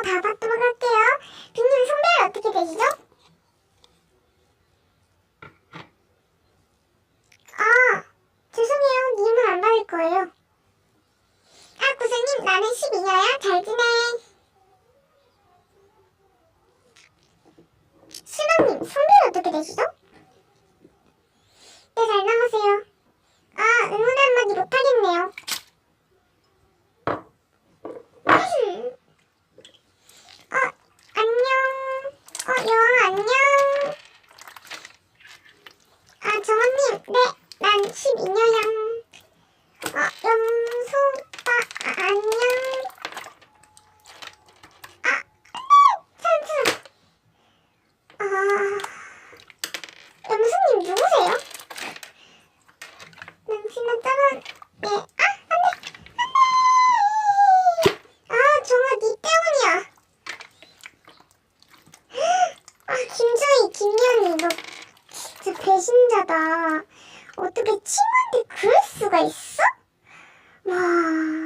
다 받도록 할게요. 빈님 성별 어떻게 되시죠? 아, 죄송해요. 님은 안 받을 거예요. 아, 구슬님, 나는 12년야. 잘 지내. 수명님, 성별 어떻게 되시죠? 네, 잘 나가세요. 아, 응원 한마디 못하겠네요. 안녕. 여왕 안녕. 아, 정원님, 네, 난 12년양. 염소빠, 안녕. 찬스. 염소님 누구세요? 난 지금 따라, 네, 안돼. 정아, 니 때문이야. 김주희, 김연이, 너 진짜 배신자다. 어떻게 친구한테 그럴 수가 있어? 와.